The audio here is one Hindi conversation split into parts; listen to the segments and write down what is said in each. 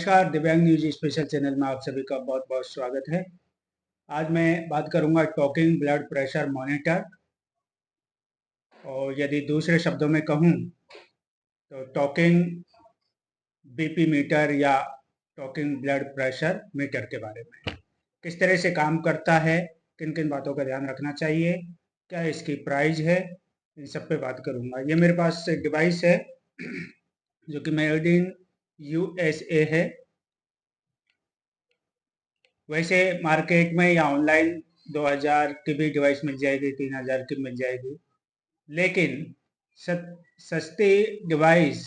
नमस्कार, दिव्यांग न्यूज स्पेशल चैनल में आप सभी का बहुत बहुत स्वागत है। आज मैं बात करूंगा टॉकिंग ब्लड प्रेशर मॉनिटर, और यदि दूसरे शब्दों में कहूं तो टॉकिंग बीपी मीटर या टॉकिंग ब्लड प्रेशर मीटर के बारे में। किस तरह से काम करता है, किन किन बातों का ध्यान रखना चाहिए, क्या इसकी प्राइस है, इन सब पे बात करूंगा। ये मेरे पास एक डिवाइस है जो कि मेड इन USA है। वैसे मार्केट में या ऑनलाइन 2000 की भी डिवाइस मिल जाएगी, 3000 की मिल जाएगी, लेकिन सस्ती डिवाइस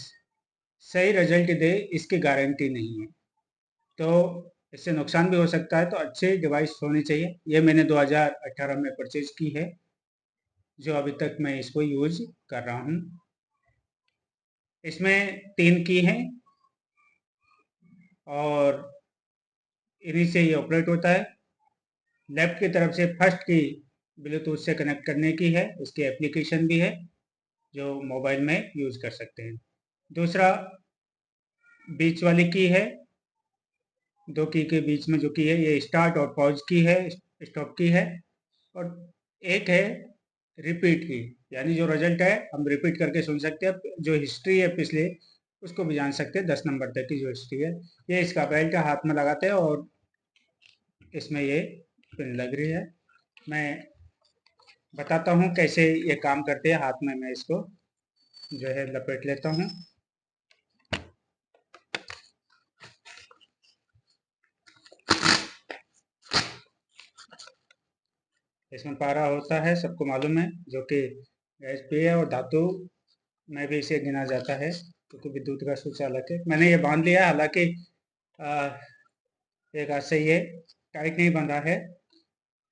सही रिजल्ट दे इसकी गारंटी नहीं है। तो इससे नुकसान भी हो सकता है, तो अच्छी डिवाइस होनी चाहिए। ये मैंने 2018 में परचेज की है, जो अभी तक मैं इसको यूज कर रहा हूँ। इसमें 3 की हैं और इन्हीं से ये ऑपरेट होता है। लेफ्ट की तरफ से फर्स्ट की ब्लूटूथ से कनेक्ट करने की है, उसकी एप्लीकेशन भी है जो मोबाइल में यूज कर सकते हैं। दूसरा बीच वाली की है, 2 की के बीच में जो की है ये स्टार्ट और पॉज की है, स्टॉप की है। और एक है रिपीट की, यानी जो रिजल्ट है हम रिपीट करके सुन सकते हैं। जो हिस्ट्री है पिछले, उसको भी जान सकते हैं। 10 नंबर तक की जो हिस्ट्री है, ये इसका बेल्ट हाथ में लगाते हैं और इसमें ये पिन लग रही है। मैं बताता हूँ कैसे ये काम करते हैं। हाथ में मैं इसको जो है लपेट लेता हूँ। इसमें पारा होता है, सबको मालूम है, जो कि गैस पे है, और धातु में भी इसे गिना जाता है क्योंकि विद्युत का सुचालक है। मैंने ये बांध लिया, हालांकि एक हाथ से ये टाइट नहीं बंधा है।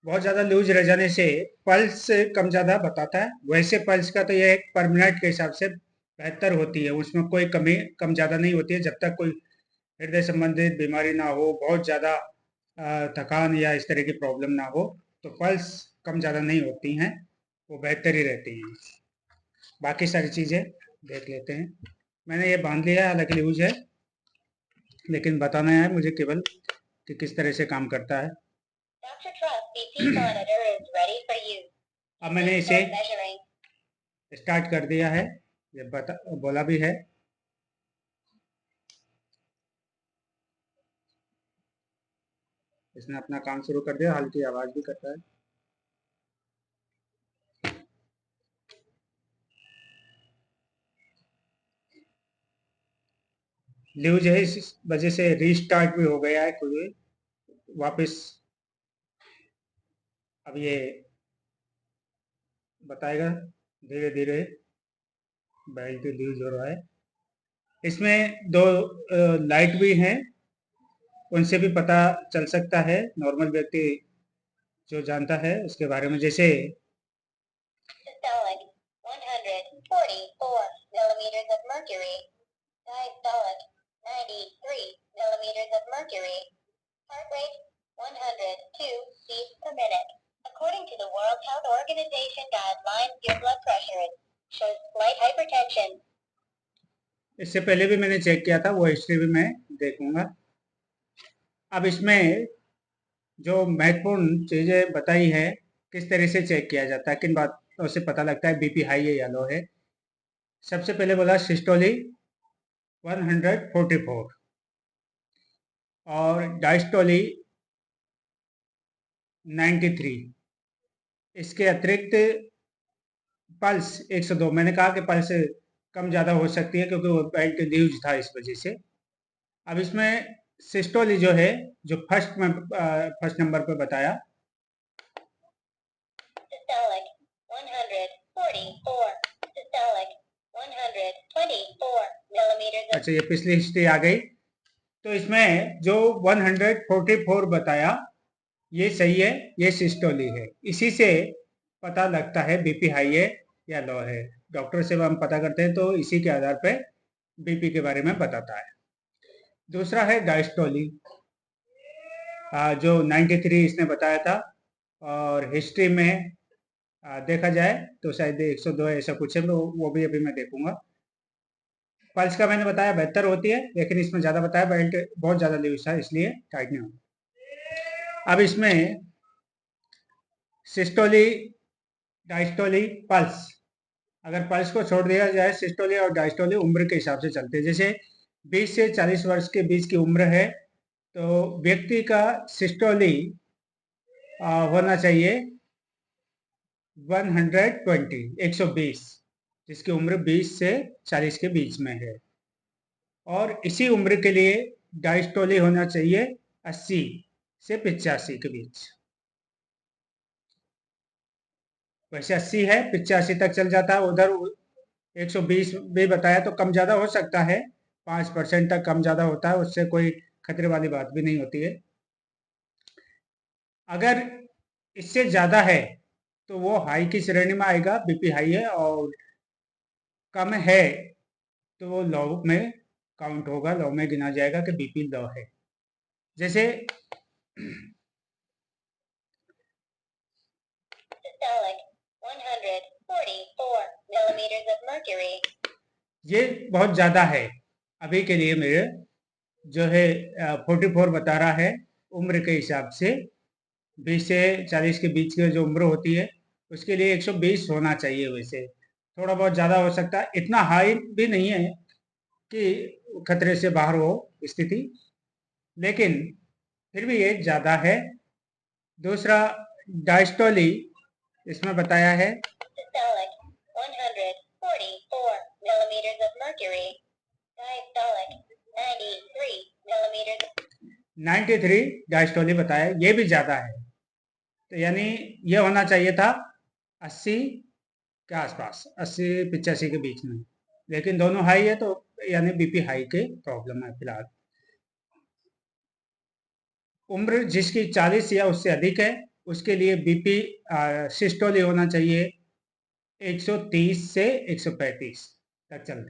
बहुत ज़्यादा लूज रह जाने से पल्स कम ज़्यादा बताता है। वैसे पल्स का तो ये एक पर मिनट के हिसाब से बेहतर होती है, उसमें कोई कमी कम ज़्यादा नहीं होती है, जब तक कोई हृदय संबंधित बीमारी ना हो, बहुत ज़्यादा थकान या इस तरह की प्रॉब्लम ना हो, तो पल्स कम ज़्यादा नहीं होती हैं, वो बेहतर ही रहती हैं। बाकी सारी चीज़ें देख लेते हैं। मैंने ये बांध लिया है, हालांकि लूज है, लेकिन बताना है मुझे केवल कि किस तरह से काम करता है। अब मैंने इसे स्टार्ट कर दिया है, ये बोला भी है। इसने अपना काम शुरू कर दिया, हल्की आवाज भी करता है। न्यूज है, इस वजह से रीस्टार्ट भी हो गया है खुद वापस। अब ये बताएगा धीरे धीरे बेल्ट यूज हो रहा है। इसमें 2 लाइट भी हैं, उनसे भी पता चल सकता है, नॉर्मल व्यक्ति जो जानता है उसके बारे में। जैसे systolic 144 millimeters of mercury, diastolic 93 millimeters of mercury, heart rate 102 beats per minute. According to the World Health Organization guidelines, your blood pressure shows slight hypertension. इससे पहले भी मैंने चेक किया था, वो हिस्ट्री भी मैं देखूंगा। अब इसमें जो महत्वपूर्ण चीजें बताई है, किस तरह से चेक किया जाता है, किन बातों से पता लगता है बीपी हाई है या लो है। सबसे पहले बोला सिस्टोली 144 और डायस्टोली 93। इसके अतिरिक्त पल्स 102। मैंने कहा कि पल्स कम ज़्यादा हो सकती है क्योंकि वो बेल्ट न्यूज था, इस वजह से। अब इसमें सिस्टोली जो है, जो फर्स्ट नंबर पे बताया, systolic 144, systolic 124 millimeters। अच्छा, ये पिछली हिस्ट्री आ गई। तो इसमें जो 144 बताया ये सही है, ये सिस्टोली है। इसी से पता लगता है बीपी हाई है या लो है। डॉक्टर से हम पता करते हैं तो इसी के आधार पे बीपी के बारे में बताता है। दूसरा है डायस्टोली, जो 93 इसने बताया था, और हिस्ट्री में देखा जाए तो शायद 102 ऐसा कुछ है, वो भी अभी मैं देखूंगा। पल्स का मैंने बताया 72 होती है, लेकिन इसमें ज़्यादा बताया, बेल्ट बहुत ज़्यादा लूज था इसलिए टाइट नहीं होता। अब इसमें सिस्टोली डायस्टोली पल्स, अगर पल्स को छोड़ दिया जाए, सिस्टोली और डायस्टोली उम्र के हिसाब से चलते हैं। जैसे 20 से 40 वर्ष के बीच की उम्र है तो व्यक्ति का सिस्टोली होना चाहिए 120, जिसकी उम्र 20 से 40 के बीच में है, और इसी उम्र के लिए डायस्टोली होना चाहिए 80 से 85 के बीच। वैसे 80 है, 85 तक चल जाता है, उधर 120 भी बताया तो कम ज़्यादा हो सकता है, 5% तक कम ज़्यादा होता है, उससे कोई खतरे वाली बात भी नहीं होती है। अगर इससे ज़्यादा है तो वो हाई की श्रेणी में आएगा, बीपी हाई है, और कम है तो वो लो में काउंट होगा, लो में गिना जाएगा कि बीपी लो है। जैसे Systolic 144 millimeters of mercury. ये बहुत ज़्यादा है अभी के लिए, मेरे जो है 44 बता रहा है उम्र के हिसाब से। 20 से 40 के बीच की जो उम्र होती है उसके लिए 120 होना चाहिए। वैसे थोड़ा बहुत ज़्यादा हो सकता है, इतना हाई भी नहीं है कि खतरे से बाहर हो स्थिति, लेकिन फिर भी ये ज़्यादा है। दूसरा डायस्टोली इसमें बताया है Systolic 144 millimeters of mercury. Diastolic 93 millimeters. 93 डायस्टोली बताया, ये भी ज़्यादा है, तो यानी ये होना चाहिए था 80 के आसपास, 80-85 के बीच में, लेकिन दोनों हाई है तो यानी बीपी हाई के प्रॉब्लम है फिलहाल। उम्र जिसकी 40 या उससे अधिक है उसके लिए बीपी सिस्टोली होना चाहिए 130 से 135 तक चलता है।